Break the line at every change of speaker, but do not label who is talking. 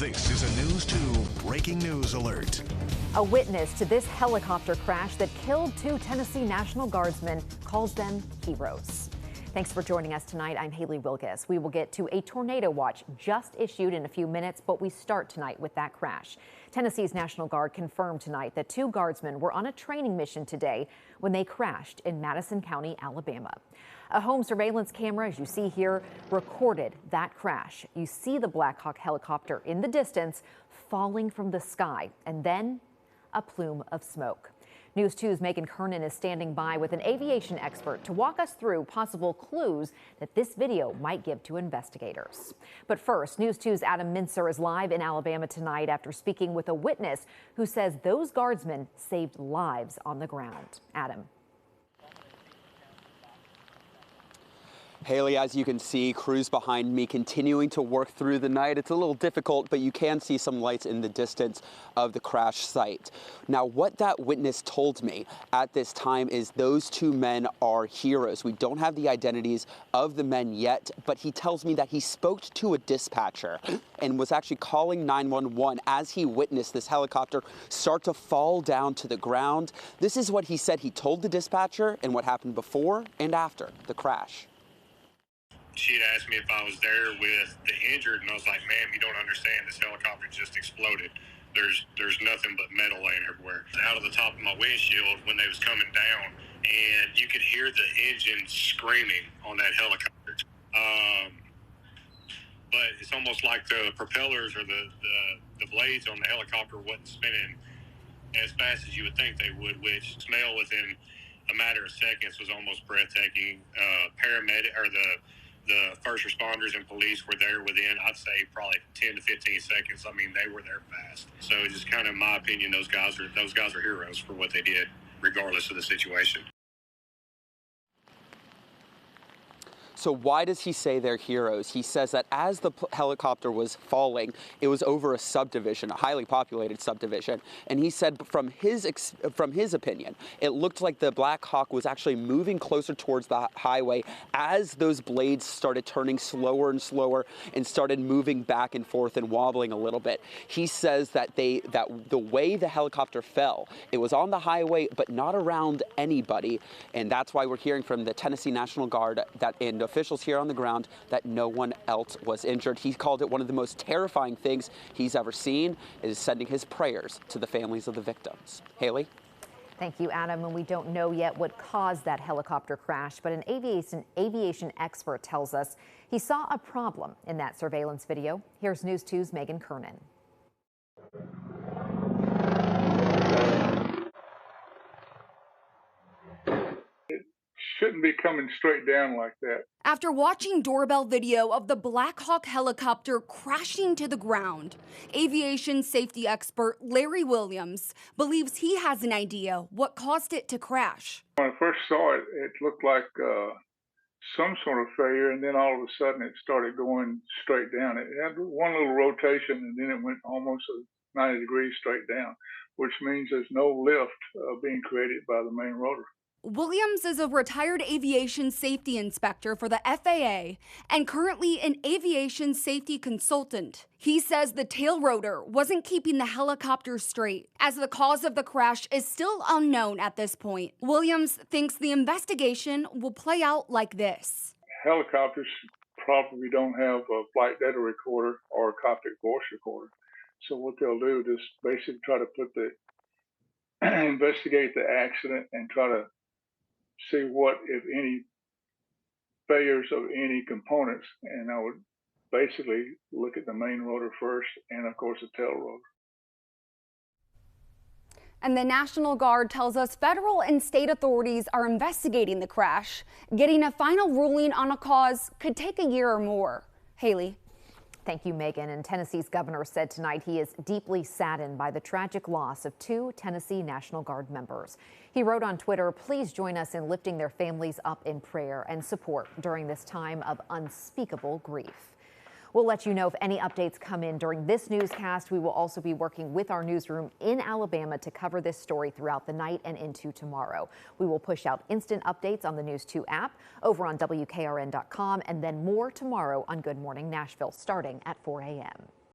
This is a News 2 breaking news alert.
A witness to this helicopter crash that killed 2 Tennessee National Guardsmen calls them heroes. Thanks for joining us tonight. I'm Haley Wilgus. We will get to a tornado watch just issued in a few minutes, but we start tonight with that crash. Tennessee's National Guard confirmed tonight that 2 guardsmen were on a training mission today when they crashed in Madison County, Alabama. A home surveillance camera, as you see here, recorded that crash. You see the Black Hawk helicopter in the distance falling from the sky, and then a plume of smoke. News 2's Megan Kernan is standing by with an aviation expert to walk us through possible clues that this video might give to investigators. But first, News 2's Adam Mincer is live in Alabama tonight after speaking with a witness who says those guardsmen saved lives on the ground. Adam.
Haley, as you can see, crews behind me continuing to work through the night. It's a little difficult, but you can see some lights in the distance of the crash site. Now, what that witness told me at this time is those 2 men are heroes. We don't have the identities of the men yet, but he tells me that he spoke to a dispatcher and was actually calling 911 as he witnessed this helicopter start to fall down to the ground. This is what he said he told the dispatcher and what happened before and after the crash.
She had asked me if I was there with the injured, and I was like, ma'am, you don't understand. This helicopter just exploded. There's nothing but metal laying everywhere. Out of the top of my windshield when they was coming down, and you could hear the engine screaming on that helicopter. But it's almost like the propellers or the blades on the helicopter wasn't spinning as fast as you would think they would, which smell within a matter of seconds was almost breathtaking. Paramedic or the first responders and police were there within, I'd say, probably 10 to 15 seconds. I mean, they were there fast. So just kind of, in my opinion, those guys are heroes for what they did, regardless of the situation.
So why does he say they're heroes? He says that as the helicopter was falling, it was over a subdivision, a highly populated subdivision. And he said from his opinion, it looked like the Black Hawk was actually moving closer towards the highway as those blades started turning slower and slower and started moving back and forth and wobbling a little bit. He says that the way the helicopter fell, it was on the highway, but not around anybody. And that's why we're hearing from the Tennessee National Guard and officials here on the ground that no one else was injured. He called it one of the most terrifying things he's ever seen, and is sending his prayers to the families of the victims. Haley?
Thank you, Adam. And we don't know yet what caused that helicopter crash, but an aviation expert tells us he saw a problem in that surveillance video. Here's News 2's Megan Kernan.
Shouldn't be coming straight down like that.
After watching doorbell video of the Black Hawk helicopter crashing to the ground, aviation safety expert Larry Williams believes he has an idea what caused it to crash.
When I first saw it, it looked like some sort of failure, and then all of a sudden it started going straight down. It had one little rotation, and then it went almost 90 degrees straight down, which means there's no lift being created by the main rotor.
Williams is a retired aviation safety inspector for the FAA and currently an aviation safety consultant. He says the tail rotor wasn't keeping the helicopter straight, as the cause of the crash is still unknown at this point. Williams thinks the investigation will play out like this.
Helicopters probably don't have a flight data recorder or a cockpit voice recorder. So what they'll do is basically try to investigate the accident and try to see what, if any, failures of any components, and I would basically look at the main rotor first and, of course, the tail rotor.
And the National Guard tells us federal and state authorities are investigating the crash. Getting a final ruling on a cause could take a year or more. Haley.
Thank you, Megan. And Tennessee's governor said tonight he is deeply saddened by the tragic loss of 2 Tennessee National Guard members. He wrote on Twitter, "Please join us in lifting their families up in prayer and support during this time of unspeakable grief." We'll let you know if any updates come in during this newscast. We will also be working with our newsroom in Alabama to cover this story throughout the night and into tomorrow. We will push out instant updates on the News 2 app, over on WKRN.com, and then more tomorrow on Good Morning Nashville, starting at 4 a.m.